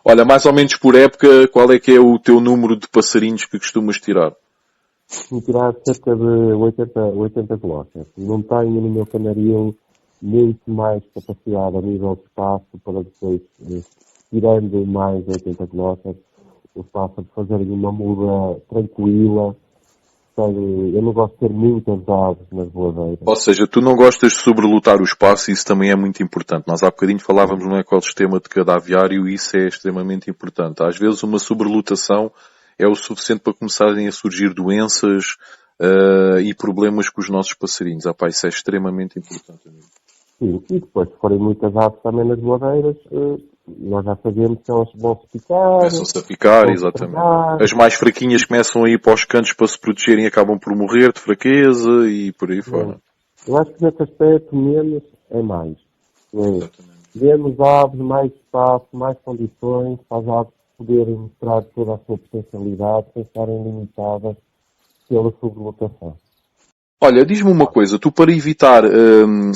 Olha, mais ou menos por época, qual é que é o teu número de passarinhos que costumas tirar? Me tirar cerca de 80 colóquias. Não tenho no meu canaril muito mais capacidade a nível de espaço para depois, tirando mais 80 colóquias, eu faço de fazerem uma muda tranquila. Eu não gosto de ter muitas aves nas voadeiras. Ou seja, tu não gostas de sobrelotar o espaço e isso também é muito importante. Nós há bocadinho falávamos no ecossistema de cada aviário e isso é extremamente importante. Às vezes uma sobrelotação é o suficiente para começarem a surgir doenças e problemas com os nossos passarinhos. Ah, pá, isso é extremamente importante, amigo. Sim, e depois, se forem muitas aves também nas voadeiras, nós já sabemos que elas vão se picar. Começam-se a picar, vão se exatamente. tragar. As mais fraquinhas começam a ir para os cantos para se protegerem e acabam por morrer de fraqueza e por aí fora. Eu acho que nesse aspecto, menos é mais. Exatamente. Demos aves mais espaço, mais condições para as aves poderem mostrar toda a sua potencialidade sem estarem limitadas pela sobrelotação. Olha, diz-me uma coisa, tu para evitar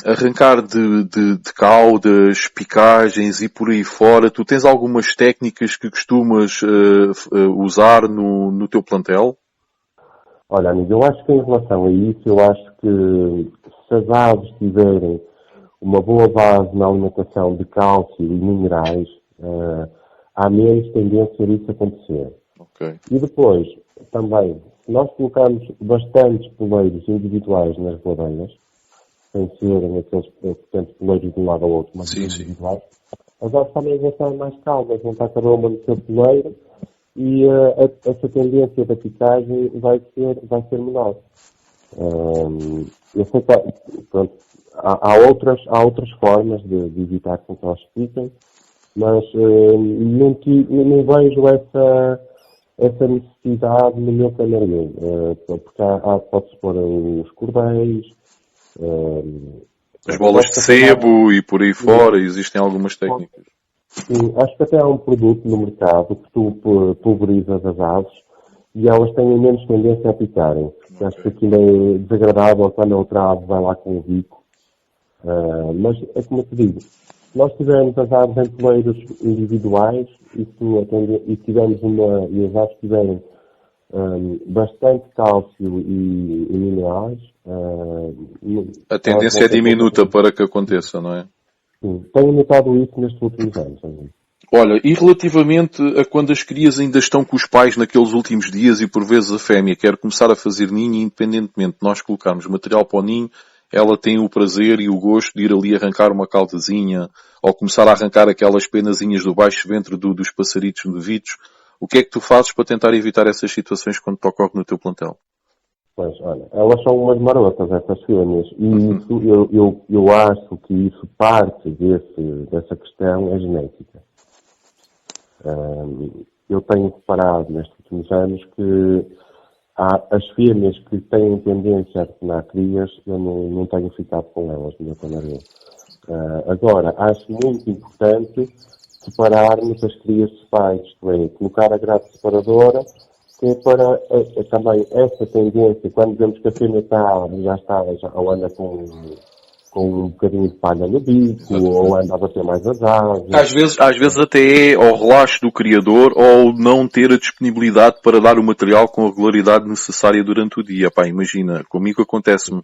arrancar de caudas, picagens e por aí fora, tu tens algumas técnicas que costumas usar no teu plantel? Olha, amigo, eu acho que em relação a isso, eu acho que se as aves tiverem uma boa base na alimentação de cálcio e minerais, há menos tendência a isso acontecer. Okay. E depois, também, se nós colocarmos bastantes poleiros individuais nas voadeiras, sem serem aqueles portanto, poleiros de um lado ao outro, mas individuais, as aves também vão estar mais calmas, vão estar cada uma no seu poleiro e essa tendência da picagem vai ser menor. Eu sei que pronto, há outras formas de evitar que elas piquem, mas não vejo essa necessidade no meu canaril, porque pode-se pôr os cordéis, as bolas de sebo e por aí fora, existem algumas técnicas. Sim, acho que até há um produto no mercado que tu pulverizas as aves e elas têm menos tendência a picarem. Okay. Acho que aquilo é desagradável quando a outra ave vai lá com o bico. Mas é como eu te digo, se nós tivermos as aves em poleiros individuais e as aves tiverem bastante cálcio e minerais, a tendência é diminuta para que aconteça, não é? Sim, tenho notado isso nestes últimos anos. Olha, e relativamente a quando as crias ainda estão com os pais naqueles últimos dias e por vezes a fêmea quer começar a fazer ninho, independentemente de nós colocarmos material para o ninho, ela tem o prazer e o gosto de ir ali arrancar uma caudazinha ou começar a arrancar aquelas penazinhas do baixo ventre dos passaritos novitos. O que é que tu fazes para tentar evitar essas situações quando te ocorre no teu plantel? Pois, olha, elas são umas marotas, essas fêmeas, e isso, eu acho que isso parte dessa questão é genética. Eu tenho reparado nestes últimos anos que as fêmeas que têm tendência a tornar crias, eu não tenho ficado com elas no meu canaril. Agora, acho muito importante separarmos as crias de pais, isto é, colocar a grade separadora, que é para também essa tendência, quando vemos que a fêmea ou anda com um bocadinho de palha no bico, ou anda a bater mais as aves. Às vezes até é ao relaxo do criador ou não ter a disponibilidade para dar o material com a regularidade necessária durante o dia. Pá, imagina, comigo acontece-me,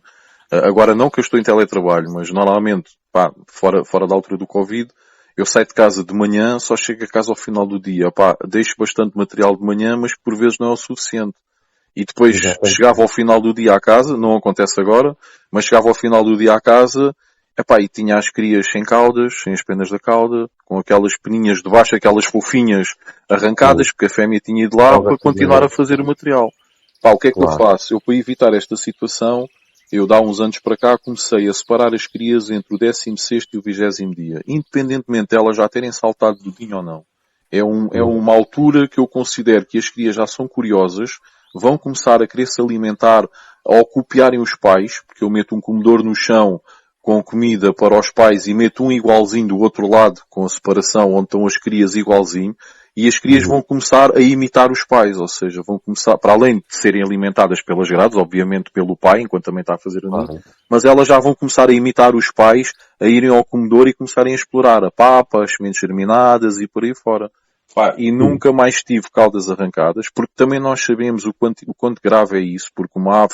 agora não que eu estou em teletrabalho, mas normalmente, pá, fora da altura do Covid, eu saio de casa de manhã, só chego a casa ao final do dia. Pá, deixo bastante material de manhã, mas por vezes não é o suficiente. E depois chegava ao final do dia à casa, não acontece agora, mas chegava ao final do dia à casa, epá, e tinha as crias sem caudas, sem as penas da cauda, com aquelas peninhas de baixo, aquelas fofinhas arrancadas, porque a fêmea tinha ido lá para continuar a fazer o material. Pá, o que é que eu faço? Eu, para evitar esta situação, eu, há uns anos para cá, comecei a separar as crias entre o 16º e o 20º dia, independentemente de elas já terem saltado do ninho ou não. É uma altura que eu considero que as crias já são curiosas, vão começar a querer se alimentar ao copiarem os pais, porque eu meto um comedor no chão com comida para os pais e meto um igualzinho do outro lado, com a separação onde estão as crias igualzinho, e as crias vão começar a imitar os pais, ou seja, vão começar, para além de serem alimentadas pelas grades, obviamente pelo pai, enquanto também está a fazer a ninho, mas elas já vão começar a imitar os pais, a irem ao comedor e começarem a explorar a papa, as sementes germinadas e por aí fora. Pá, e nunca mais tive caudas arrancadas, porque também nós sabemos o quanto grave é isso, porque uma ave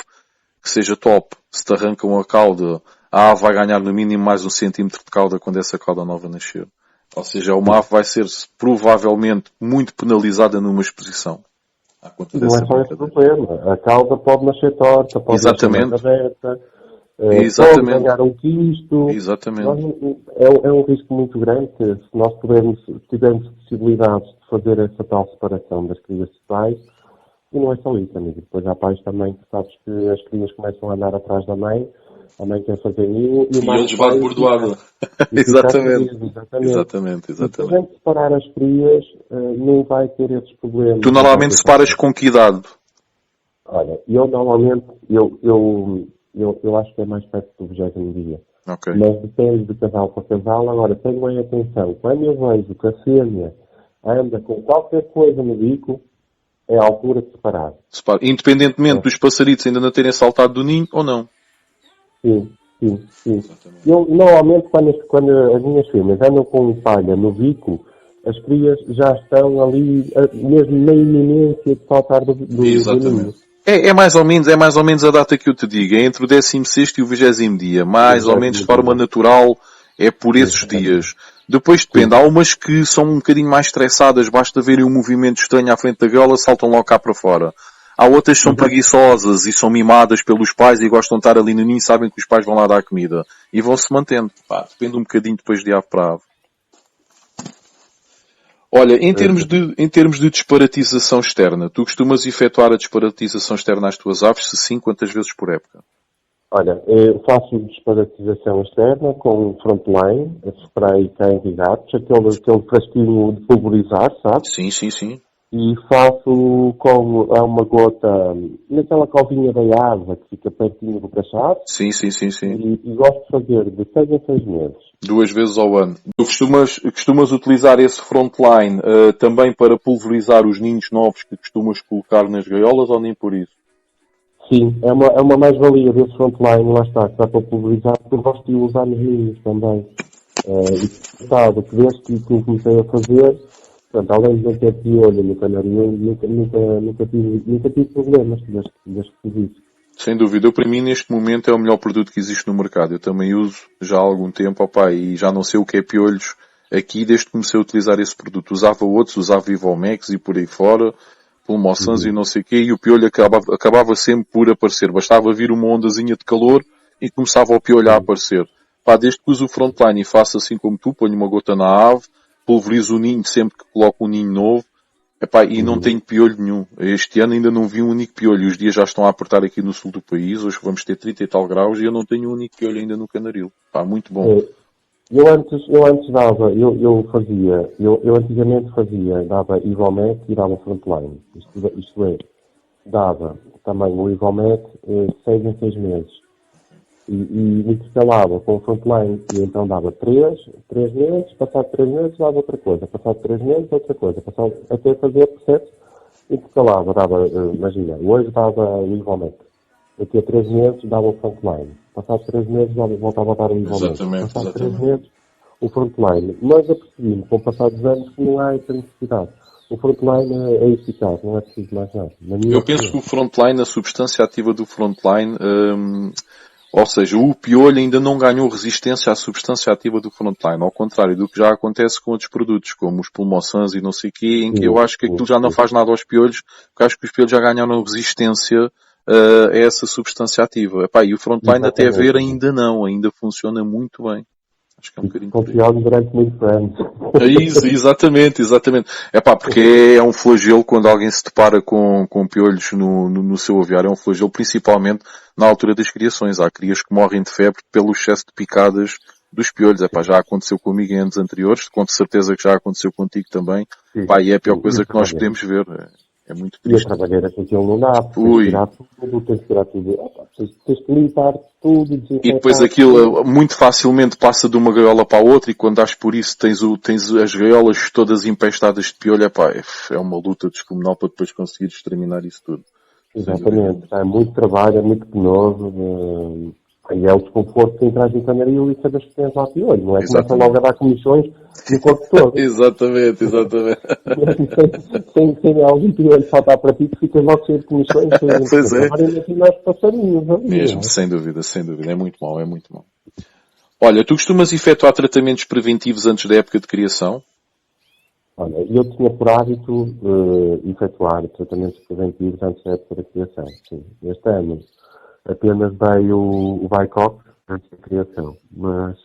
que seja top, se te arrancam a cauda, a ave vai ganhar no mínimo mais 1 centímetro de cauda quando essa cauda nova nascer. Ou seja, uma ave vai ser provavelmente muito penalizada numa exposição. À conta Não dessa é só esse brincadeira. problema. A cauda pode nascer torta, pode nascer mais Exatamente. aberta, pode Exatamente. ganhar um quisto. Exatamente. É um risco muito grande que, se nós tivermos possibilidades de fazer essa tal separação das crias de pais, e não é só isso, amigo. Depois há pais também que sabes que as crias começam a andar atrás da mãe, a mãe quer fazer ninho e o E macho eles vai de vai bordoada. e fica Exatamente. feliz, exatamente. Exatamente. E se a Exatamente. gente separar as crias, não vai ter esses problemas. Tu normalmente separas com que idade? Olha, eu normalmente, eu acho que é mais perto do 20º dia. Ok. Mas depende de casal para casal. Agora, tenham bem atenção. Quando eu vejo que a fêmea anda com qualquer coisa no bico, é a altura de separar. Independentemente dos passaritos ainda não terem saltado do ninho ou não. Sim. Eu, normalmente, quando as minhas fêmeas andam com palha no bico, as crias já estão ali, mesmo na iminência de saltar do ninho. É mais ou menos a data que eu te digo. É entre o 16º e o 20º dia. Mais ou menos de forma natural. É por esses dias. Depois depende. Há umas que são um bocadinho mais estressadas. Basta verem um movimento estranho à frente da gaiola, saltam logo cá para fora. Há outras que são preguiçosas e são mimadas pelos pais e gostam de estar ali no ninho e sabem que os pais vão lá dar comida. E vão-se mantendo. Pá, depende um bocadinho depois de ave para ave. Olha, em termos de disparatização externa, tu costumas efetuar a disparatização externa às tuas aves? Se sim, quantas vezes por época? Olha, eu faço disparatização externa com frontline, spray cães e gatos, aquele frasquinho de pulverizar, sabe? Sim. E faço com uma gota, naquela covinha da asa que fica pertinho do cachaço. Sim. E gosto de fazer de 6 em 6 meses. 2 vezes ao ano. Tu costumas utilizar esse frontline também para pulverizar os ninhos novos que costumas colocar nas gaiolas ou nem por isso? Sim, é uma mais-valia desse frontline, lá está, que dá para pulverizar, porque eu gosto de usar nos ninhos também. E sabe, que desde que eu comecei a fazer, portanto, além de não ter piolho no canarinho, nunca tive problemas desde que fiz isso. Sem dúvida. Eu, para mim, neste momento, é o melhor produto que existe no mercado. Eu também uso já há algum tempo, e já não sei o que é piolhos aqui desde que comecei a utilizar esse produto. Usava outros, usava Vivomex e por aí fora, Pulmossans e não sei o quê, e o piolho acabava sempre por aparecer. Bastava vir uma ondazinha de calor e começava o piolho a aparecer. Desde que uso o frontline e faço assim como tu, ponho uma gota na ave, pulverizo o ninho sempre que coloco um ninho novo, e não tenho piolho nenhum. Este ano ainda não vi um único piolho. Os dias já estão a apertar aqui no sul do país. Hoje vamos ter 30 e tal graus e eu não tenho um único piolho ainda no canaril. Muito bom. Eu antes dava, eu antigamente dava Ivomet e dava Frontline. Isto é, dava também o Ivomet 6 em 6 meses. E intercalava com o Frontline e então dava 3 meses, passado 3 meses dava outra coisa, passado 3 meses outra coisa, até fazer processo, intercalava, imagina, hoje dava o Ivomet, daqui a 3 meses dava o Frontline, passado 3 meses voltava a dar o Ivomet, passado 3 meses o Frontline, mas apercebi-me com o passar dos anos que não há essa necessidade. O Frontline é eficaz, não é preciso mais nada. Eu penso que o Frontline, a substância ativa do Frontline, ou seja, o piolho ainda não ganhou resistência à substância ativa do Frontline, ao contrário do que já acontece com outros produtos, como os Pulmossans e não sei o quê, em que eu acho que aquilo já não faz nada aos piolhos, porque acho que os piolhos já ganharam resistência a essa substância ativa. E o Frontline até ver ainda funciona muito bem. Acho que é um bocadinho confiado durante muitos anos. Exatamente. Porque é um flagelo quando alguém se depara com piolhos no seu aviário. É um flagelo principalmente na altura das criações. Há crias que morrem de febre pelo excesso de picadas dos piolhos. Já aconteceu comigo em anos anteriores. Com certeza que já aconteceu contigo também. E é a pior coisa que nós podemos ver. É muito triste. E a trabalheira com aquilo não dá, porque tens que tirar tudo. Tens que limpar tudo. E depois aquilo muito facilmente passa de uma gaiola para a outra e quando dás por isso tens as gaiolas todas empestadas de piolho. É uma luta descomunal para depois conseguir exterminar isso tudo. Exatamente. É muito trabalho, é muito penoso. E é o desconforto de entrar no canaril e saber que tens lá piolho, não é? Começa Exatamente. logo a dar comissões no corpo todo. Exatamente, exatamente. sem algum piolho faltar para ti, que ficas logo cheio de comissões, cheio de Pois é. Agora ainda tem mais passarinhos ali. Mesmo, Não é? sem dúvida, sem dúvida. É muito mau, é muito mau. Olha, tu costumas efetuar tratamentos preventivos antes da época de criação? Olha, eu tinha por hábito efetuar tratamentos preventivos antes da época da criação. Sim. Este ano apenas dei o Bicox antes da criação, mas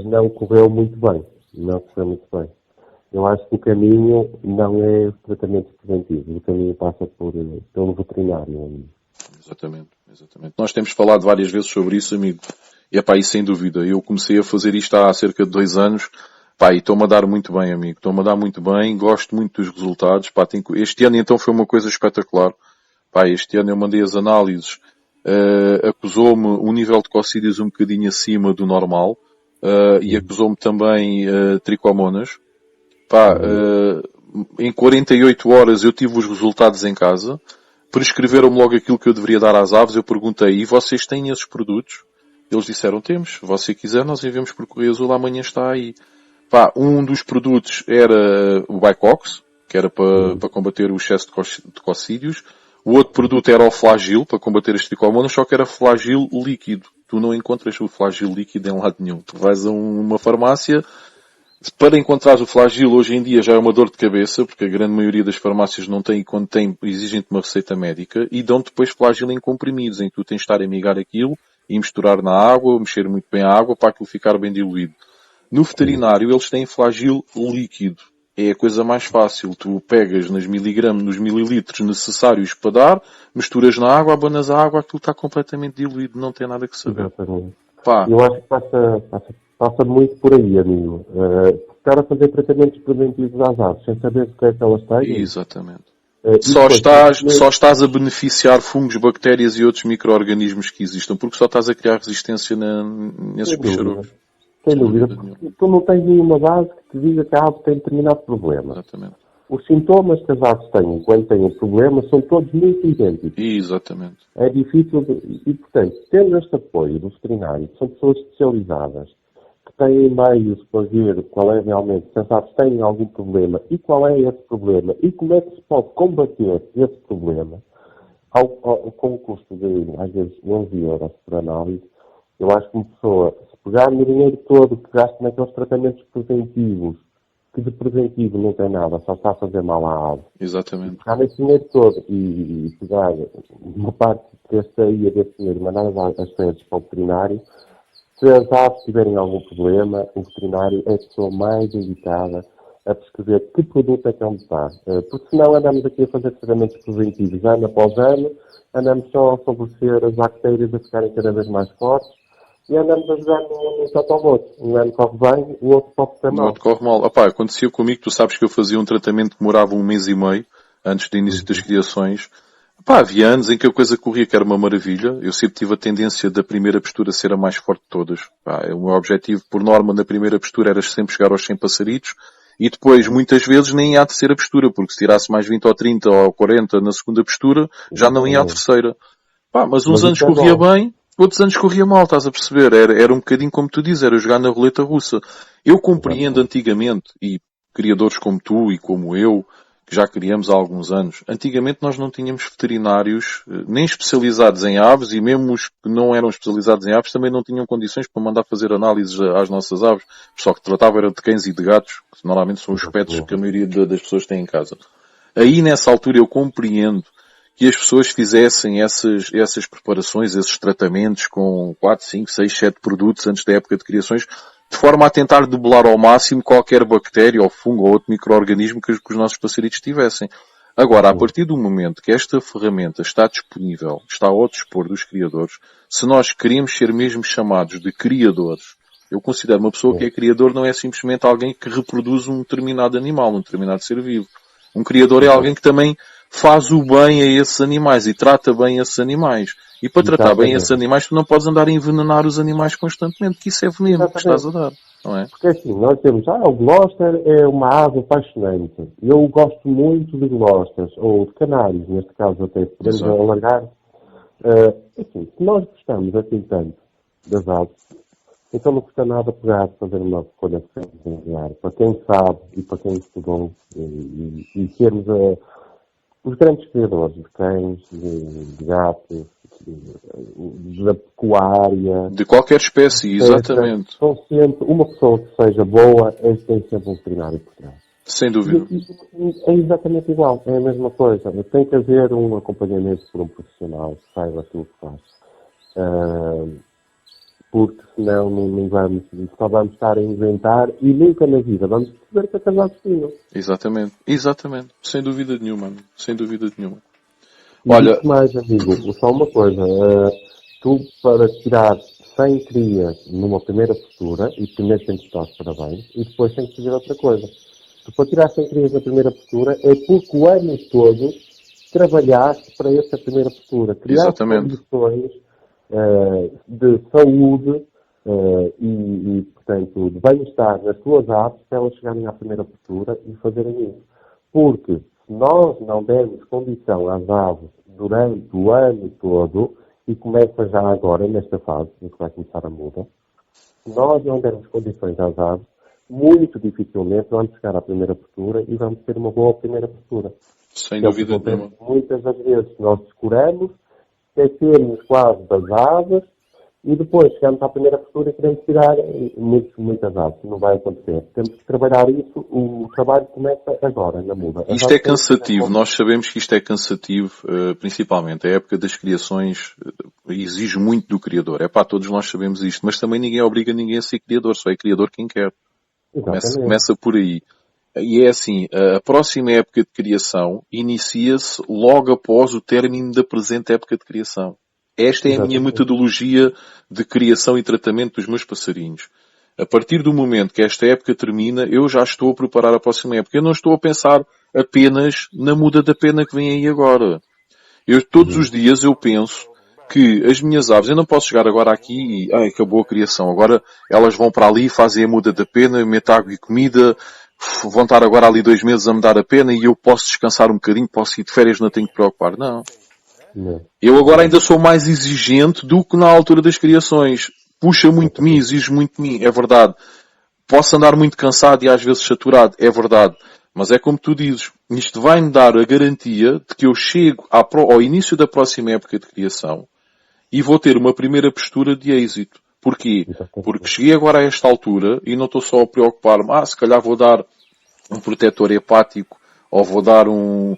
não correu muito bem. Não correu muito bem. Eu acho que o caminho não é os tratamentos preventivos. O caminho passa pelo veterinário. Exatamente, exatamente. Nós temos falado várias vezes sobre isso, amigo. E é pá, e sem dúvida. Eu comecei a fazer isto há cerca de 2 anos. Pá, e estou-me a dar muito bem, amigo. Estou-me a dar muito bem. Gosto muito dos resultados. Pá, este ano então foi uma coisa espetacular. Pá, este ano eu mandei as análises. Acusou-me um nível de cocídios um bocadinho acima do normal. E acusou-me também tricomonas. Pá, em 48 horas eu tive os resultados em casa. Prescreveram-me logo aquilo que eu deveria dar às aves. Eu perguntei, e vocês têm esses produtos? Eles disseram, temos. Se você quiser, nós enviamos por correio azul, amanhã está aí. Pá, um dos produtos era o Bicox, que era para combater o excesso de cocídios. O outro produto era o Flagil, para combater as tricomonas, só que era Flagil líquido. Tu não encontras o Flagil líquido em lado nenhum. Tu vais a uma farmácia, para encontrar o Flagil hoje em dia já é uma dor de cabeça, porque a grande maioria das farmácias não tem, e quando tem, exigem-te uma receita médica, e dão depois Flagil em comprimidos, em que tu tens de estar a migar aquilo, e misturar na água, mexer muito bem a água, para aquilo ficar bem diluído. No veterinário, eles têm Flagil líquido. É a coisa mais fácil. Tu pegas nos miligramas, nos mililitros necessários para dar, misturas na água, abanas a água, aquilo está completamente diluído, não tem nada que saber. Exatamente. Pá, Eu acho que passa muito por aí, amigo. Estar a fazer tratamentos preventivos às aves, sem saber o que é que elas têm. exatamente. E Só depois, estás a beneficiar fungos, bactérias e outros micro-organismos que existam, porque só estás a criar resistência nesses bicharocos. Sem dúvida, porque tu não tens nenhuma base que te diga que a ave tem determinado problema. Exatamente. Os sintomas que as aves têm quando têm o problema são todos muito idênticos. Exatamente. É difícil e, portanto, tendo este apoio do veterinário, que são pessoas especializadas, que têm meios para ver qual é realmente, se as aves têm algum problema e qual é esse problema e como é que se pode combater esse problema, com o custo de, às vezes, 11 euros por análise, eu acho que uma pessoa, se pegar no dinheiro todo que gasta naqueles tratamentos preventivos, que de preventivo não tem nada, só está a fazer mal à ave, Exatamente. pegar nesse dinheiro todo e pegar uma parte desse dinheiro e mandar as fezes para o veterinário, se as aves tiverem algum problema, o veterinário é a pessoa mais indicada a prescrever que produto é que ele está. Porque senão andamos aqui a fazer tratamentos preventivos ano após ano, andamos só a favorecer as bactérias a ficarem cada vez mais fortes e andamos a jogar no totobote. Um ano corre bem, o outro pode ser O mal. outro corre mal. Opá, acontecia comigo, tu sabes que eu fazia um tratamento que demorava 1 mês e meio, antes do início das criações. Opá, havia anos em que a coisa corria que era uma maravilha. Eu sempre tive a tendência da primeira postura ser a mais forte de todas. Opá, o meu objetivo, por norma, na primeira postura era sempre chegar aos 100 passaritos. E depois, muitas vezes, nem ia à terceira postura, porque se tirasse mais 20 ou 30 ou 40 na segunda postura, já não ia à terceira. Pá, mas uns anos corria bem, outros anos corria mal, estás a perceber? Era um bocadinho como tu dizes, era jogar na roleta russa. Eu compreendo antigamente, e criadores como tu e como eu, que já criamos há alguns anos, antigamente nós não tínhamos veterinários nem especializados em aves, e mesmo os que não eram especializados em aves também não tinham condições para mandar fazer análises às nossas aves. Só que tratava era de cães e de gatos, que normalmente são os pets que a maioria das pessoas tem em casa. Aí nessa altura eu compreendo que as pessoas fizessem essas preparações, esses tratamentos com 4, 5, 6, 7 produtos antes da época de criações, de forma a tentar debelar ao máximo qualquer bactéria ou fungo ou outro micro-organismo que os nossos passaritos tivessem. Agora, a partir do momento que esta ferramenta está disponível, está ao dispor dos criadores, se nós queremos ser mesmo chamados de criadores, eu considero uma pessoa que é criador não é simplesmente alguém que reproduz um determinado animal, um determinado ser vivo. Um criador é alguém que também faz o bem a esses animais e trata bem esses animais. E para tratar bem esses animais, tu não podes andar a envenenar os animais constantemente, que isso é veneno que estás a dar, não é? Porque assim, nós temos, o Gloucester é uma ave apaixonante. Eu gosto muito de Gloucesters, ou de canários, neste caso até, podemos alargar. Assim, se nós gostamos assim tanto das aves, então não custa nada pegar, fazer uma escolha familiar, para quem sabe e para quem estudou, e sermos os grandes criadores de cães, de gatos, da pecuária. De qualquer espécie, exatamente. São sempre, uma pessoa que seja boa, tem sempre um veterinário por trás. Sem dúvida. E é exatamente igual, é a mesma coisa. Tem que haver um acompanhamento por um profissional que saiba aquilo que faz. Porque senão só vamos estar a inventar e nunca na vida vamos perceber que é destino. Exatamente, exatamente. Sem dúvida nenhuma. Sem dúvida nenhuma. E Olha, mais, amigo, só uma coisa. Tu, para tirar 100 crias numa primeira postura, e primeiro tens que estar de parabéns, e depois tens que fazer outra coisa. Tu, para tirar 100 crias na primeira postura, é porque o ano todo trabalhaste para essa primeira postura. Criaste condições de saúde portanto, de bem-estar nas tuas aves para elas chegarem à primeira postura e fazerem isso. Porque se nós não dermos condição às aves durante o ano todo, e começa já agora, nesta fase, em que vai começar a muda, se nós não dermos condições às aves, muito dificilmente vamos chegar à primeira postura e vamos ter uma boa primeira postura. Sem dúvida nenhuma. Muitas das vezes nós descuramos, esquecemos quase das aves, e depois chegamos à primeira postura e queremos tirar muitas aves. Não vai acontecer. Temos que trabalhar isso. O trabalho começa agora, na muda. Isto é cansativo. Nós sabemos que isto é cansativo, principalmente. A época das criações exige muito do criador. Todos nós sabemos isto. Mas também ninguém obriga ninguém a ser criador. Só é criador quem quer. Começa por aí. E é assim, a próxima época de criação inicia-se logo após o término da presente época de criação. Esta é a minha metodologia de criação e tratamento dos meus passarinhos. A partir do momento que esta época termina, eu já estou a preparar a próxima época. Eu não estou a pensar apenas na muda da pena que vem aí agora. Todos os dias eu penso que as minhas aves, eu não posso chegar agora aqui e acabou a criação. Agora elas vão para ali, fazem a muda da pena, meto água e comida, vão estar agora ali 2 meses a me dar a pena e eu posso descansar um bocadinho, posso ir de férias, não tenho que preocupar. Não. Eu agora ainda sou mais exigente do que na altura das criações. Puxa muito de mim, exige muito de mim, é verdade. Posso andar muito cansado e às vezes saturado, é verdade. Mas é como tu dizes, isto vai-me dar a garantia de que eu chego ao início da próxima época de criação e vou ter uma primeira postura de êxito. Porquê? Porque cheguei agora a esta altura e não estou só a preocupar-me, se calhar vou dar um protetor hepático ou vou dar um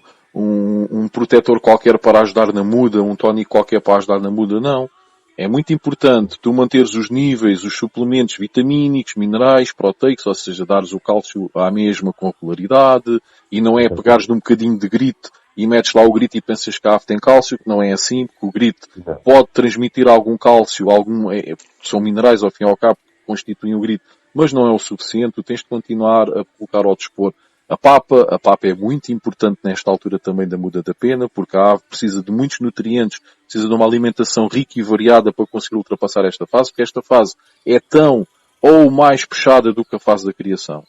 protetor qualquer para ajudar na muda, um tónico qualquer para ajudar na muda, não. É muito importante tu manteres os níveis, os suplementos vitamínicos, minerais, proteicos, ou seja, dares o cálcio à mesma com regularidade, e não é pegares num bocadinho de grito e metes lá o grito e pensas que a ave tem cálcio, que não é assim, porque o grito pode transmitir algum cálcio, são minerais ao fim e ao cabo que constituem o grito, mas não é o suficiente, tu tens de continuar a colocar ao dispor a papa é muito importante nesta altura também da muda da pena, porque a ave precisa de muitos nutrientes, precisa de uma alimentação rica e variada para conseguir ultrapassar esta fase, porque esta fase é tão ou mais puxada do que a fase da criação.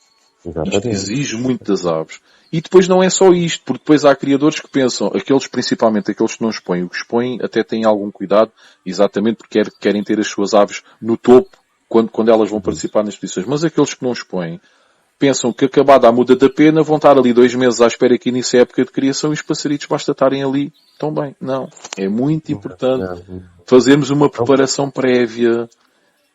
Isto exige muito das aves. E depois não é só isto, porque depois há criadores que pensam, principalmente aqueles que não expõem, o que expõem até têm algum cuidado, exatamente porque querem ter as suas aves no topo, quando elas vão participar nas expedições. Mas aqueles que não expõem, pensam que acabada a muda da pena vão estar ali 2 meses à espera que inicie a época de criação e os passaritos basta estarem ali tão bem. Não. É muito importante fazermos uma preparação prévia.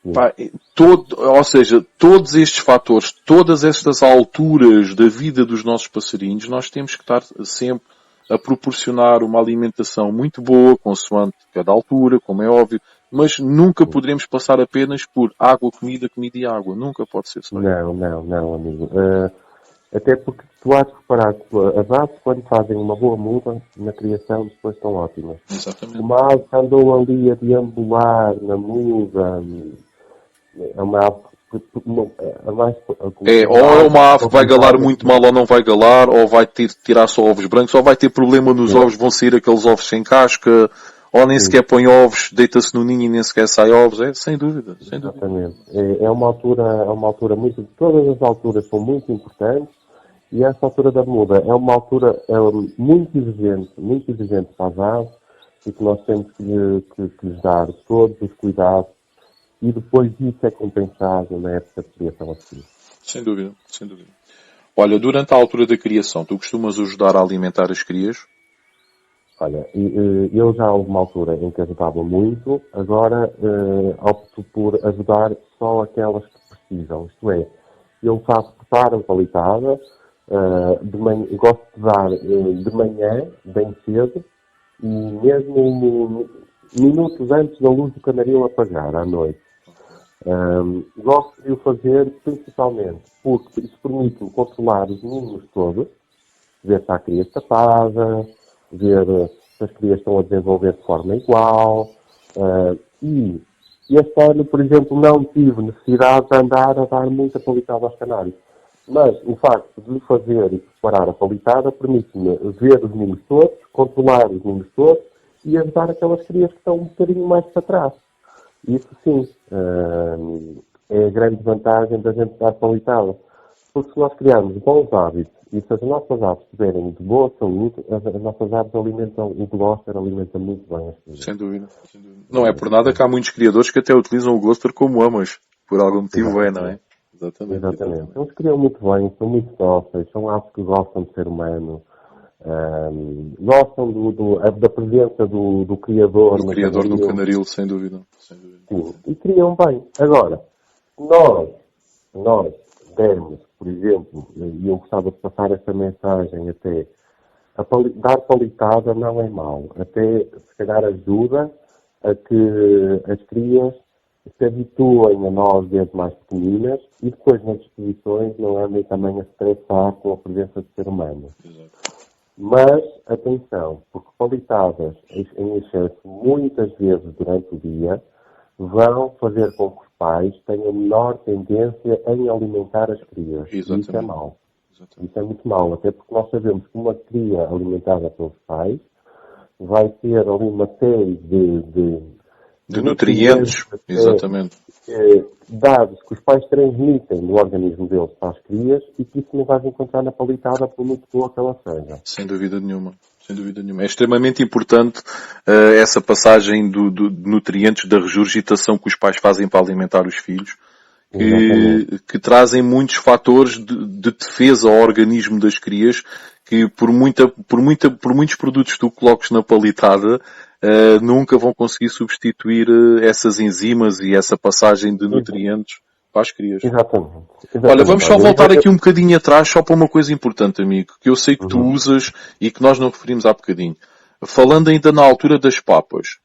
Ou seja, todos estes fatores, todas estas alturas da vida dos nossos passarinhos, nós temos que estar sempre a proporcionar uma alimentação muito boa, consoante cada altura, como é óbvio, mas nunca poderemos passar apenas por água, comida e água. Nunca pode ser só. Não, amigo. Até porque tu has de reparar que as aves, quando fazem uma boa muda na criação, depois estão ótimas. Exatamente. Uma ave que andou ali a deambular na muda, é uma ave ou é uma ave que vai galar muito mal ou não vai galar, ou vai tirar só ovos brancos, ou vai ter problema nos ovos, vão sair aqueles ovos sem casca, ou nem sequer põe ovos, deita-se no ninho e nem sequer sai ovos, sem dúvida. Exatamente. É uma altura muito, todas as alturas são muito importantes, e essa altura da muda é uma altura muito exigente para as aves, e que nós temos que lhes dar todos os cuidados e depois disso é compensado na época de criação a seguir. Sem dúvida, sem dúvida. Olha, durante a altura da criação, tu costumas ajudar a alimentar as crias? Olha, eu já houve uma altura em que ajudava muito, agora opto por ajudar só aquelas que precisam. Isto é, eu faço preparo palitada, gosto de dar de manhã, bem cedo, e mesmo minutos antes da luz do canaril apagar, à noite. Gosto de o fazer principalmente porque isso permite-me controlar os meninos todos, ver se há crias tapadas, ver se as crias estão a desenvolver de forma igual. E este ano, por exemplo, não tive necessidade de andar a dar muita palitada aos canários. Mas o facto de fazer e preparar a palitada permite-me ver os meninos todos, controlar os meninos todos e ajudar aquelas crias que estão um bocadinho mais para trás. Isso sim, é a grande vantagem da gente dar palitada. Porque se nós criarmos bons hábitos e se as nossas aves estiverem de boa saúde, as nossas aves alimentam, o Gloucester alimenta muito bem as crias. Sem dúvida, sem dúvida. Não é por nada que há muitos criadores que até utilizam o Gloucester como amas. Por algum motivo é, não é? Exatamente. Eles criam muito bem, são muito dóceis, são aves que gostam de ser humano, gostam da presença do criador. Do criador no canaril, sem dúvida. Sim, e criam bem. Agora, nós dermos, por exemplo, e eu gostava de passar essa mensagem até, dar palitada não é mau. Até, se calhar, ajuda a que as crias se habituem a nós desde mais pequeninas e depois nas expedições não andem também a estressar com a presença de ser humano. Exato. Mas, atenção, porque palitadas em excesso muitas vezes durante o dia vão fazer com que os pais tenham menor tendência em alimentar as crias. Exatamente. E isso é mau. Isso é muito mau, até porque nós sabemos que uma cria alimentada pelos pais vai ter ali uma série de nutrientes, exatamente. Dados que os pais transmitem no organismo deles para as crias e que isso não vais encontrar na palitada por muito boa que ela seja. Sem dúvida nenhuma. Sem dúvida nenhuma. É extremamente importante essa passagem de nutrientes da regurgitação que os pais fazem para alimentar os filhos, que trazem muitos fatores de defesa ao organismo das crias, que por muitos produtos que tu coloques na palitada, nunca vão conseguir substituir essas enzimas e essa passagem de nutrientes para as crias. Exatamente. Olha, vamos só voltar aqui um bocadinho atrás, só para uma coisa importante, amigo, que eu sei que tu usas e que nós não referimos há bocadinho. Falando ainda na altura das papas,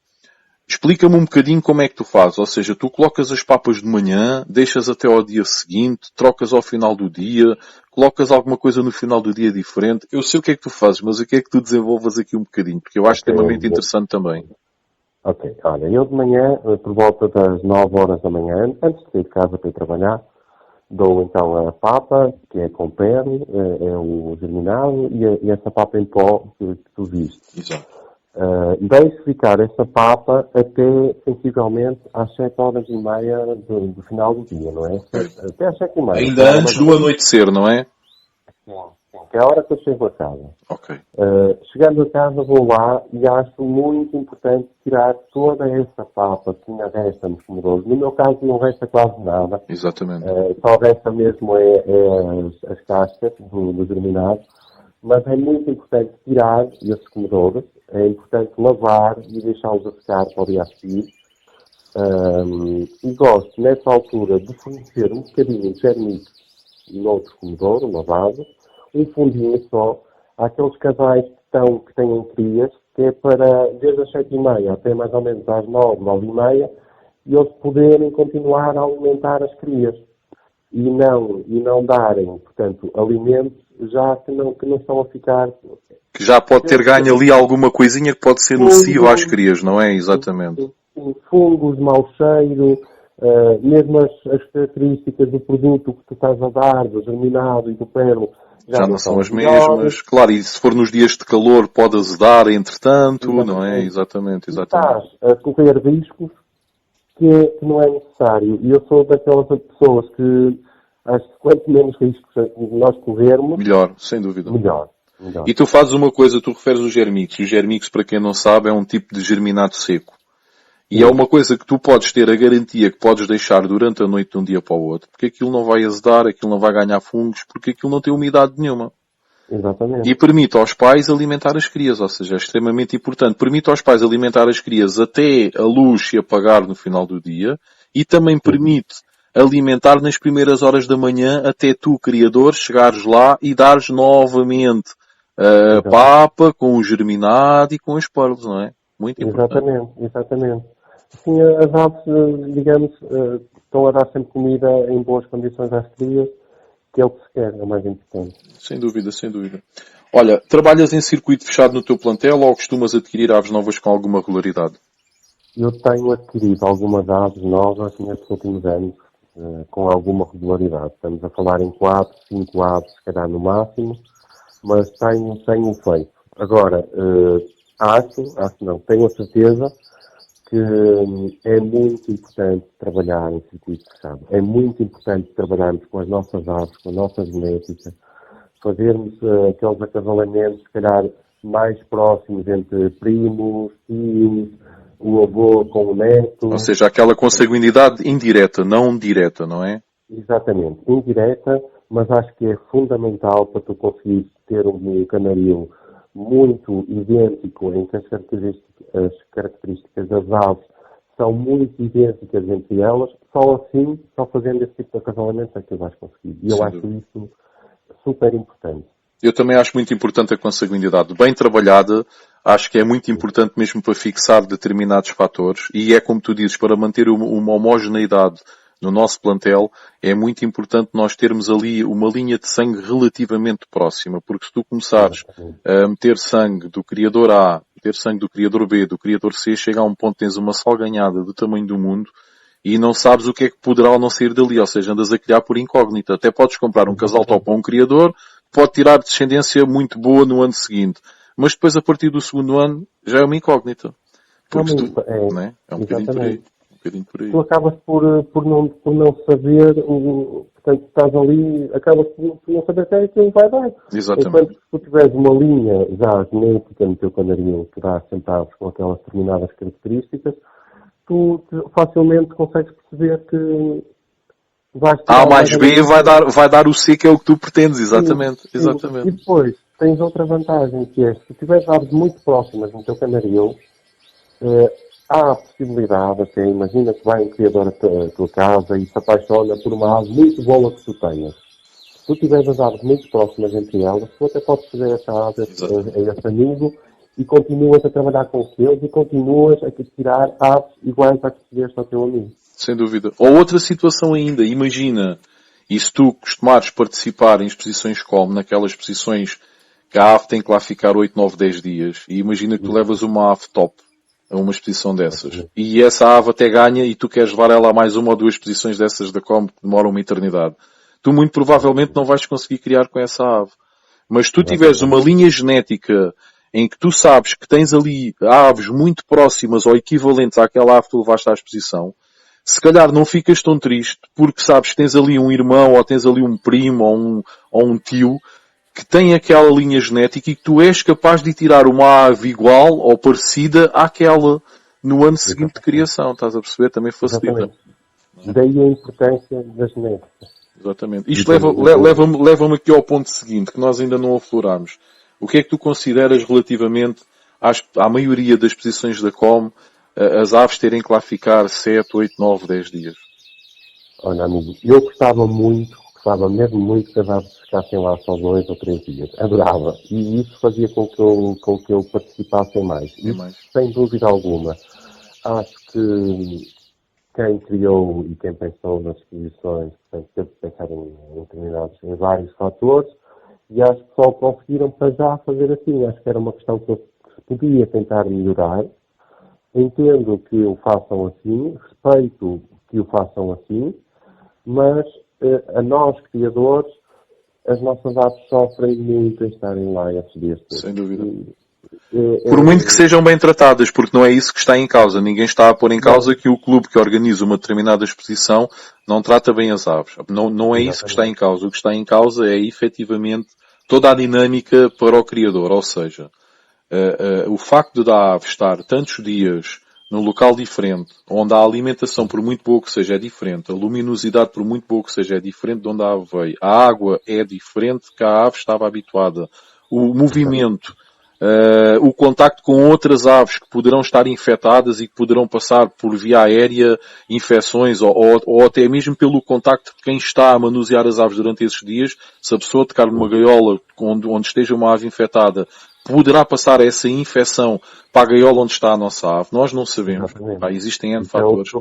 explica-me um bocadinho como é que tu fazes. Ou seja, tu colocas as papas de manhã, deixas até ao dia seguinte, trocas ao final do dia, colocas alguma coisa no final do dia diferente. Eu sei o que é que tu fazes, mas eu quero que tu desenvolvas aqui um bocadinho, porque eu acho extremamente interessante também. Ok, olha, eu de manhã, por volta das 9 horas da manhã, antes de sair de casa para ir trabalhar, dou então a papa, que é com pele, é o germinado, e essa papa em pó que tu viste. Exato. Deixo ficar essa papa até sensivelmente às 7h30 do final do dia, não é? Até às 7h30. Ainda antes do anoitecer, não é? Sim, que é a hora que eu chego a casa. Ok. Chegando a casa vou lá e acho muito importante tirar toda essa papa que ainda resta nos comedores. No meu caso não resta quase nada. Exatamente. Só resta mesmo as cascas do germinado. Mas é muito importante tirar esses comedores. É importante lavar e deixá-los a secar para o dia a seguir. E gosto, nessa altura, de fornecer um bocadinho de germite no outro comedor, lavado, um fundinho só, àqueles casais que têm crias, que é para, desde as 7h30 até mais ou menos às 9, 9h30, e eles poderem continuar a alimentar as crias. E não darem, portanto, alimentos já que não estão a ficar... Que já pode ter ganho ali alguma coisinha que pode ser nociva às crias, não é? Exatamente. Fungos, mau cheiro, mesmo as características do produto que tu estás a dar, do germinado e do perlo, já não são as mesmas. Claro, e se for nos dias de calor pode azedar entretanto, não é? Exatamente. Estás a correr riscos que não é necessário. E eu sou daquelas pessoas que acho que quanto menos riscos nós corrermos... Melhor, sem dúvida. Melhor. Melhor. E tu fazes uma coisa, tu referes o germix. O germix, para quem não sabe, é um tipo de germinado seco. E é uma coisa que tu podes ter a garantia que podes deixar durante a noite de um dia para o outro, porque aquilo não vai azedar, aquilo não vai ganhar fungos, porque aquilo não tem umidade nenhuma. Exatamente. E permite aos pais alimentar as crias, ou seja, é extremamente importante. Permite aos pais alimentar as crias até a luz se apagar no final do dia e também permite alimentar nas primeiras horas da manhã até tu, criador, chegares lá e dares novamente a papa com o germinado e com as pearls, não é? Muito importante. Exatamente. Assim, as aves, digamos, estão a dar sempre comida em boas condições às crias, que é o que se quer, é o mais importante. Sem dúvida, sem dúvida. Olha, trabalhas em circuito fechado no teu plantel ou costumas adquirir aves novas com alguma regularidade? Eu tenho adquirido algumas aves novas nestes últimos anos, com alguma regularidade. Estamos a falar em 4, 5 aves, se calhar no máximo, mas tenho feito. Agora, tenho a certeza que é muito importante trabalhar em circuito fechado. É muito importante trabalharmos com as nossas aves, com a nossa genética, fazermos aqueles acasalamentos, se calhar, mais próximos entre primos, tios, o avô com o neto. Ou seja, aquela consanguinidade indireta, não direta, não é? Exatamente, indireta, mas acho que é fundamental para tu conseguires ter um canarinho muito idêntico em que as características das aves são muito idênticas entre elas, só fazendo esse tipo de acasalamento é que tu vais conseguir. E eu acho isso super importante. Eu também acho muito importante a consanguinidade. Bem trabalhada, acho que é muito importante mesmo para fixar determinados fatores e é como tu dizes, para manter uma homogeneidade no nosso plantel, é muito importante nós termos ali uma linha de sangue relativamente próxima, porque se tu começares a meter sangue do criador A, meter sangue do criador B, do criador C, chega a um ponto que tens uma salganhada do tamanho do mundo e não sabes o que é que poderá ou não sair dali, ou seja, andas a criar por incógnita. Até podes comprar um casal top a um criador, pode tirar descendência muito boa no ano seguinte, mas depois a partir do segundo ano já é uma incógnita. Porque não é? É um bocadinho por aí. Tu acabas por não saber, portanto, estás ali, acabas por não saber quem é que ele vai dar. Exatamente. Enquanto que se tu tiveres uma linha já genética no teu canarinho que dá sentados com aquelas determinadas características, tu facilmente consegues perceber que vais ter A mais B vai dar o C que é o que tu pretendes, exatamente. Sim. Exatamente. E depois, tens outra vantagem que é, se tu tiveres aves muito próximas no teu canarinho, há a possibilidade, até imagina que vai um criador à tua casa e se apaixona por uma ave muito boa que tu tenhas. Se tu tiveres as aves muito próximas entre elas, tu até podes fazer essa ave a esse amigo e continuas a trabalhar com eles e continuas a tirar aves iguais às que tiveste ao teu amigo. Sem dúvida. Ou outra situação ainda, imagina, e se tu costumares participar em exposições como naquelas exposições que a ave tem que lá ficar 8, 9, 10 dias, e imagina que tu levas uma ave top a uma exposição dessas. E essa ave até ganha e tu queres levar ela a mais uma ou duas exposições dessas da Com que demoram uma eternidade. Tu muito provavelmente não vais conseguir criar com essa ave. Mas se tu tiveres uma linha genética em que tu sabes que tens ali aves muito próximas ou equivalentes àquela ave que tu levaste à exposição, se calhar não ficas tão triste porque sabes que tens ali um irmão ou tens ali um primo ou um tio que tem aquela linha genética e que tu és capaz de tirar uma ave igual ou parecida àquela no ano seguinte de criação. Estás a perceber? Também facilita. Daí a importância da genética. Exatamente. Isto leva-me aqui ao ponto seguinte, que nós ainda não aflorámos. O que é que tu consideras relativamente à maioria das posições da Com, as aves terem que lá ficar 7, 8, 9, 10 dias? Olha, amigo, eu gostava mesmo muito que as aves ficassem lá só 2 ou 3 dias. Adorava. E isso fazia com que eu participasse mais. Sem dúvida alguma. Acho que quem criou e quem pensou nas exposições, portanto, teve que pensar em vários fatores, e acho que só conseguiram para já fazer assim. Acho que era uma questão que se podia tentar melhorar. Entendo que o façam assim, respeito que o façam assim, mas a nós, criadores, as nossas aves sofrem muito em estarem lá esses dias todos. Sem dúvida. Por muito que sejam bem tratadas, porque não é isso que está em causa. Ninguém está a pôr em causa que o clube que organiza uma determinada exposição não trata bem as aves. Não é isso que está em causa. O que está em causa é, efetivamente, toda a dinâmica para o criador, ou seja, o facto da ave estar tantos dias num local diferente, onde a alimentação, por muito boa que seja, é diferente, a luminosidade, por muito boa que seja, é diferente de onde a ave veio, a água é diferente que a ave estava habituada, o movimento, o contacto com outras aves que poderão estar infectadas e que poderão passar por via aérea infecções ou até mesmo pelo contacto de quem está a manusear as aves durante esses dias, se a pessoa tocar numa gaiola onde esteja uma ave infectada, poderá passar essa infecção para a gaiola onde está a nossa ave. Nós não sabemos. Existem N fatores.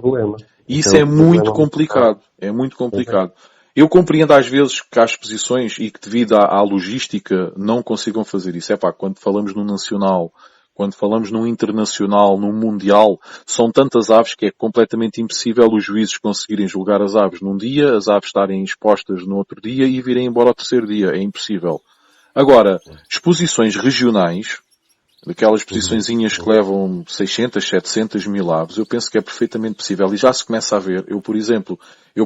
E isso é muito complicado. É muito complicado. Eu compreendo às vezes que há exposições e que devido à logística não consigam fazer isso. Quando falamos no nacional, quando falamos num internacional, num mundial, são tantas aves que é completamente impossível os juízes conseguirem julgar as aves num dia, as aves estarem expostas no outro dia e virem embora ao terceiro dia. É impossível. Agora, exposições regionais, aquelas exposiçõezinhas que levam 600, 700 mil aves, eu penso que é perfeitamente possível e já se começa a ver. Eu, por exemplo,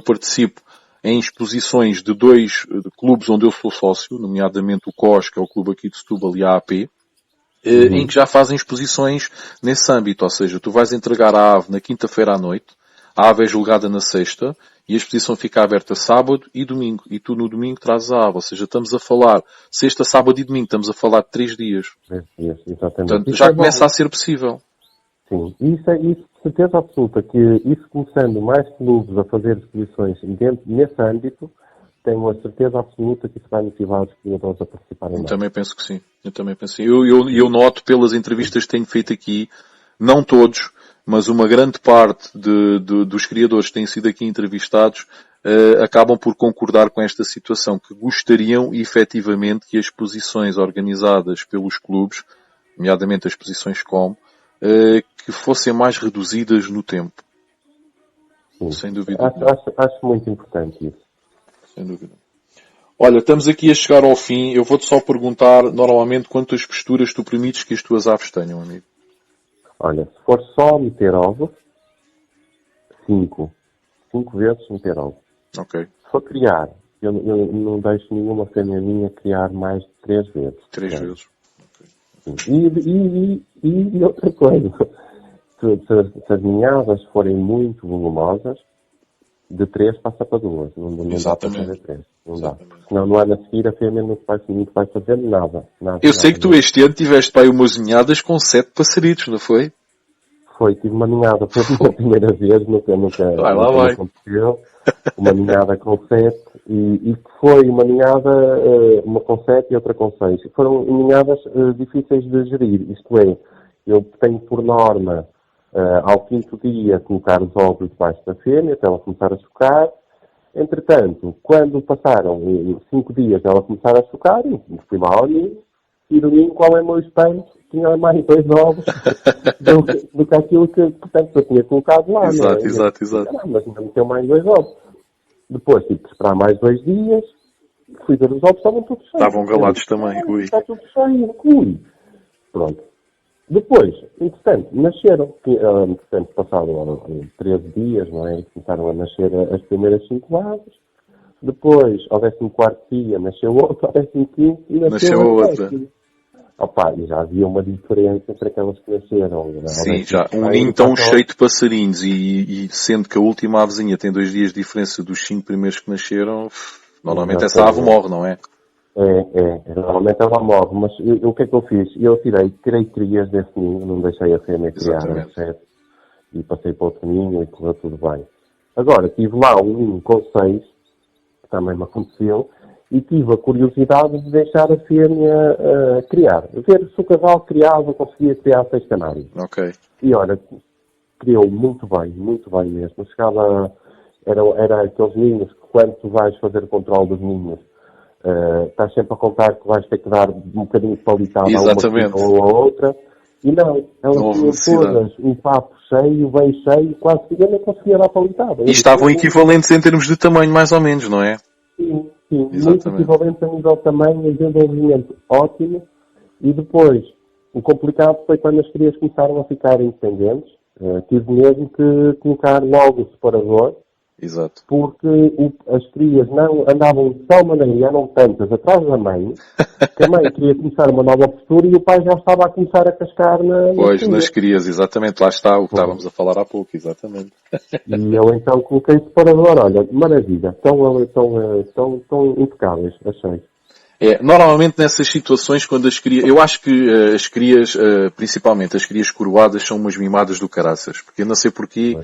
participo em exposições de dois clubes onde eu sou sócio, nomeadamente o COS, que é o clube aqui de Setúbal, e a AP, em que já fazem exposições nesse âmbito. Ou seja, tu vais entregar a ave na quinta-feira à noite, a ave é julgada na sexta, e a exposição fica aberta sábado e domingo. E tu no domingo trazes a ave. Ou seja, estamos a falar, sexta, sábado e domingo, estamos a falar de 3 dias. 3 dias, exatamente. Portanto, já começa a ser possível. Sim, isso de certeza absoluta que isso começando mais clubes a fazer exposições nesse âmbito, tenho a certeza absoluta que isso vai motivar os criadores a participarem mais. Eu também penso que sim. Eu noto pelas entrevistas que tenho feito aqui, não todos, mas uma grande parte dos criadores que têm sido aqui entrevistados acabam por concordar com esta situação, que gostariam efetivamente que as exposições organizadas pelos clubes, nomeadamente as exposições que fossem mais reduzidas no tempo. Sim. Sem dúvida. Acho muito importante isso. Sem dúvida. Olha, estamos aqui a chegar ao fim. Eu vou-te só perguntar, normalmente, quantas posturas tu permites que as tuas aves tenham, amigo? Olha, se for só meter ovos, 5. 5 vezes meter ovos. Ok. Se for criar, eu não deixo nenhuma fêmea minha criar mais de 3 vezes. 3 vezes. Okay. E outra coisa, se as ninhadas forem muito volumosas, de 3 passa para 2. Não dá para fazer 3. Não dá. Senão no ano a seguir a fêmea não vai fazer nada. Eu sei que tu este ano tiveste para aí umas ninhadas com 7 passaritos, não foi? Foi, tive uma ninhada pela primeira vez, nunca aconteceu. Uma ninhada com 7 e que foi uma ninhada, uma com 7 e outra com 6. Foram ninhadas difíceis de gerir, isto é, eu tenho por norma ao 5º dia colocar os ovos debaixo da fêmea até ela começar a chocar. Entretanto, quando passaram 5 dias ela começar a chocar, eu fui lá ao ninho e do ninho, qual é o meu espanto? Tinha mais 2 ovos do que aquilo que, portanto, eu tinha colocado lá. Exato. Mas ainda meteu mais 2 ovos. Depois tive que esperar mais 2 dias, fui ver os ovos, estavam todos cheios. Estavam galados também, ui. Está tudo cheio, ui. Pronto. Depois, entretanto, nasceram, entretanto, passaram 13 dias, não é? Começaram a nascer as primeiras 5 aves. Depois, ao 14º dia, nasceu outra, ao 15º e nasceu outra. Opa, e já havia uma diferença entre aquelas que nasceram. Sim, já. Um ninho tão cheio de passarinhos e sendo que a última avezinha tem 2 dias de diferença dos 5 primeiros que nasceram, normalmente essa ave morre, não é? Normalmente ela morre, mas o que é que eu fiz? Eu tirei crias desse ninho, não deixei a fêmea criar as 7 e passei para outro ninho e correu tudo bem. Agora, tive lá um ninho com 6, que também me aconteceu, e tive a curiosidade de deixar a fêmea criar. Ver se o casal criava, conseguia criar 6 canários. Ok. E olha, criou muito bem mesmo. Chegava, era aqueles ninhos que quando tu vais fazer o controle dos ninhos, estás sempre a contar que vais ter que dar um bocadinho de palitada a uma ou a outra. E não, elas tinham todas um papo cheio, bem cheio, quase que eu não conseguia dar palitada. E estavam equivalentes em termos de tamanho, mais ou menos, não é? Sim, muito equivalente a nível de tamanho, e desenvolvimento ótimo. E depois, o complicado foi quando as crias começaram a ficar independentes. Tive mesmo que colocar logo o separador, Exato. Porque as crias não andavam de tal maneira e eram tantas atrás da mãe, que a mãe queria começar uma nova postura e o pai já estava a começar a cascar nas Pois, nas crias. crias, exatamente. Lá está o que estávamos a falar há pouco, exatamente. E eu então coloquei separador, olha, maravilha, tão impecáveis, achei. Normalmente nessas situações, quando as crias, eu acho que as crias, principalmente as crias coroadas, são umas mimadas do caraças, porque eu não sei porquê,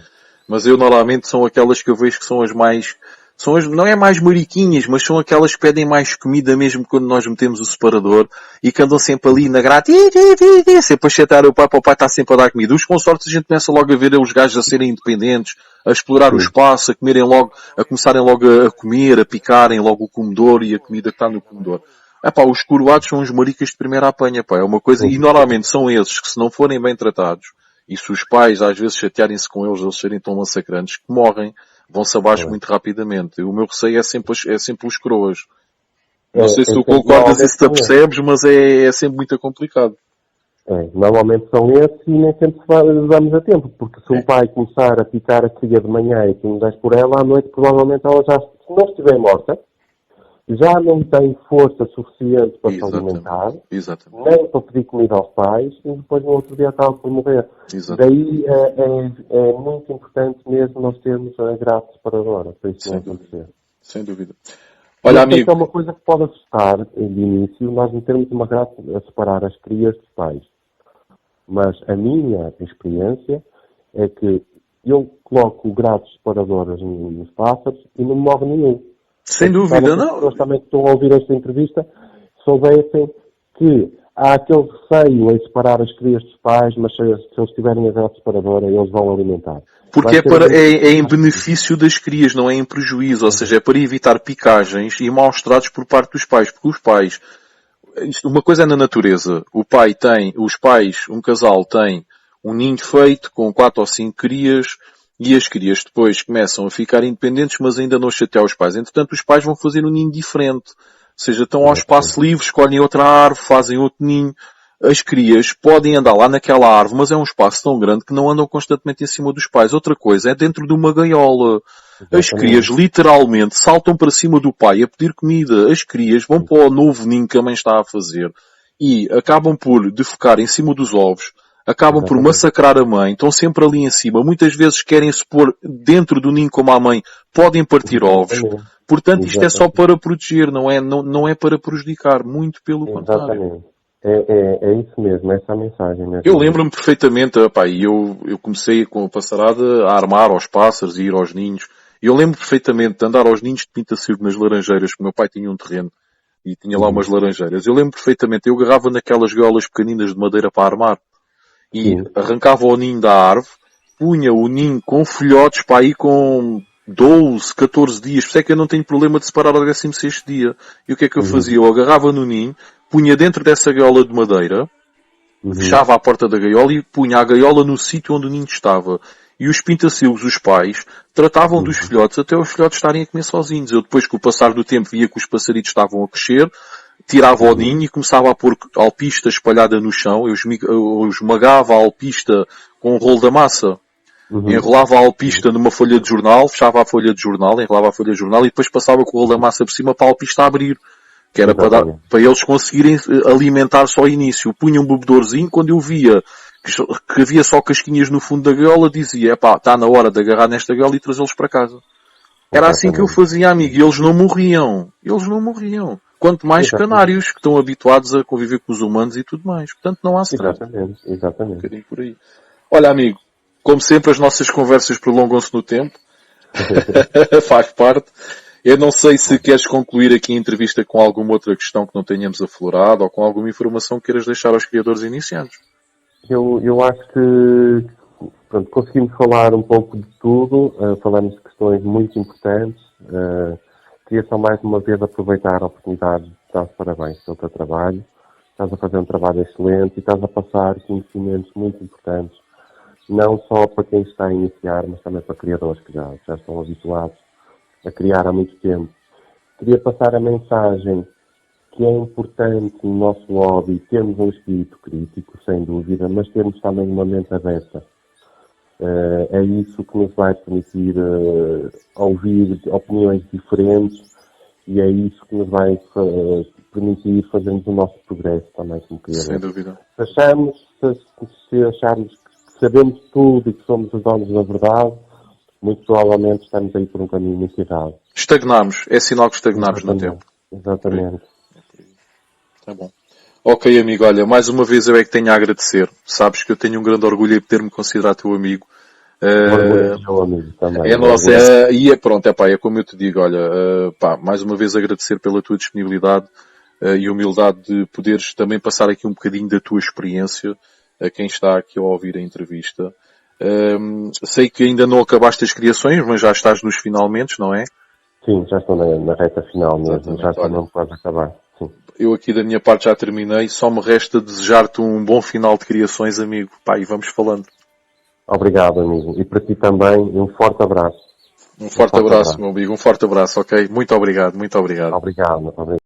mas eu normalmente são aquelas que eu vejo que são as mais, não é mais mariquinhas, mas são aquelas que pedem mais comida mesmo quando nós metemos o separador e que andam sempre ali na grade, sempre a chatear o pai para o pai estar sempre a dar comida. Os consortes a gente começa logo a ver os gajos a serem independentes, a explorar o espaço, a comerem logo, a começarem logo a comer, a picarem logo o comedor e a comida que está no comedor. Os coroados são os maricas de primeira apanha, pá. É uma coisa, e normalmente são esses que se não forem bem tratados, e se os pais às vezes chatearem-se com eles serem tão massacrantes, que morrem, vão-se abaixo muito rapidamente. O meu receio é sempre os coroas. Não sei se tu concordas e se te apercebes, mas é sempre muito complicado. Normalmente são esses e nem sempre damos a tempo, porque se um pai começar a picar a cria de manhã e tu não des por ela, à noite provavelmente ela já, se não estiver morta, já não tem força suficiente para se alimentar, nem para pedir comida aos pais, e depois no outro dia acaba por morrer. Daí é muito importante mesmo nós termos a grade separadora, para isso não acontecer. Sem dúvida. Olha, amigo. É uma coisa que pode assustar de início, nós não termos uma grade a separar as crias dos pais. Mas a minha experiência é que eu coloco grades separadoras nos pássaros e não morre nenhum. Sem dúvida, não. As pessoas também que estão a ouvir esta entrevista soubessem que há aquele receio em separar as crias dos pais, mas se eles tiverem a grade separadora, eles vão alimentar. Porque é em benefício das crias, não é em prejuízo. Ou seja, é para evitar picagens e maus tratos por parte dos pais. Porque os pais, uma coisa é na natureza. Os pais, um casal tem um ninho feito com 4 ou 5 crias e as crias depois começam a ficar independentes, mas ainda não chatear os pais. Entretanto, os pais vão fazer um ninho diferente. Ou seja, estão ao espaço livre, escolhem outra árvore, fazem outro ninho. As crias podem andar lá naquela árvore, mas é um espaço tão grande que não andam constantemente em cima dos pais. Outra coisa é dentro de uma gaiola. As crias literalmente saltam para cima do pai a pedir comida. As crias vão para o novo ninho que a mãe está a fazer e acabam por defecar em cima dos ovos, acabam por massacrar a mãe, estão sempre ali em cima. Muitas vezes querem se pôr dentro do ninho como a mãe, podem partir ovos. Portanto, isto é só para proteger, não é para prejudicar. Muito pelo contrário. É isso mesmo, essa é a mensagem. Mesmo. Eu lembro-me perfeitamente, eu comecei com a passarada a armar aos pássaros e ir aos ninhos. Eu lembro perfeitamente de andar aos ninhos de pinta-silgo nas laranjeiras, porque o meu pai tinha um terreno e tinha lá umas laranjeiras. Eu lembro perfeitamente, eu agarrava naquelas gaiolas pequeninas de madeira para armar e arrancava o ninho da árvore, punha o ninho com filhotes para aí com 12, 14 dias. Por isso é que eu não tenho problema de separar ao 16º dia. E o que é que eu fazia? Eu agarrava no ninho, punha dentro dessa gaiola de madeira, fechava a porta da gaiola e punha a gaiola no sítio onde o ninho estava. E os pinta-silgos, os pais, tratavam dos filhotes até os filhotes estarem a comer sozinhos. Eu depois, com o passar do tempo, via que os passaritos estavam a crescer, tirava o ninho e começava a pôr alpista espalhada no chão. Eu esmagava a alpista com um rolo da massa. Enrolava a alpista numa folha de jornal, fechava a folha de jornal, enrolava a folha de jornal e depois passava com o rolo da massa por cima para a alpista abrir. Que era para eles conseguirem alimentar-se ao início. Punha um bebedorzinho, quando eu via que havia só casquinhas no fundo da gaiola, dizia, está na hora de agarrar nesta gaiola e trazê-los para casa. Era assim que eu fazia, amigo, e eles não morriam. Quanto mais canários, que estão habituados a conviver com os humanos e tudo mais. Portanto, não há stress. Exatamente. Um bocadinho por aí. Olha, amigo, como sempre as nossas conversas prolongam-se no tempo. Faz parte. Eu não sei se queres concluir aqui a entrevista com alguma outra questão que não tenhamos aflorado ou com alguma informação que queiras deixar aos criadores iniciantes. Eu acho que conseguimos falar um pouco de tudo, falamos de questões muito importantes. Queria só mais uma vez aproveitar a oportunidade de dar parabéns pelo teu trabalho. Estás a fazer um trabalho excelente e estás a passar conhecimentos muito importantes, não só para quem está a iniciar, mas também para criadores que já estão habituados a criar há muito tempo. Queria passar a mensagem que é importante no nosso hobby termos um espírito crítico, sem dúvida, mas termos também uma mente aberta. É isso que nos vai permitir ouvir opiniões diferentes e é isso que nos vai permitir fazermos o nosso progresso também como criadores. Sem dúvida. Se acharmos que sabemos tudo e que somos os donos da verdade, muito provavelmente estamos aí por um caminho muito errado. Estagnamos. É sinal que estagnamos no tempo. Exatamente. Tá bom. Ok, amigo, olha, mais uma vez eu é que tenho a agradecer. Sabes que eu tenho um grande orgulho em poder-me considerar teu amigo. Meu amigo também. É nosso, e é pronto, é como eu te digo, olha, mais uma vez agradecer pela tua disponibilidade e humildade de poderes também passar aqui um bocadinho da tua experiência a quem está aqui a ouvir a entrevista. Sei que ainda não acabaste as criações, mas já estás nos finalmente, não é? Sim, já estou na reta final mesmo, Exatamente. já estou mesmo quase a acabar. Sim. Eu aqui da minha parte já terminei, só me resta desejar-te um bom final de criações, amigo. E vamos falando. Obrigado, amigo. E para ti também, um forte abraço. Um forte abraço, meu amigo. Um forte abraço, ok? Muito obrigado, muito obrigado. Obrigado.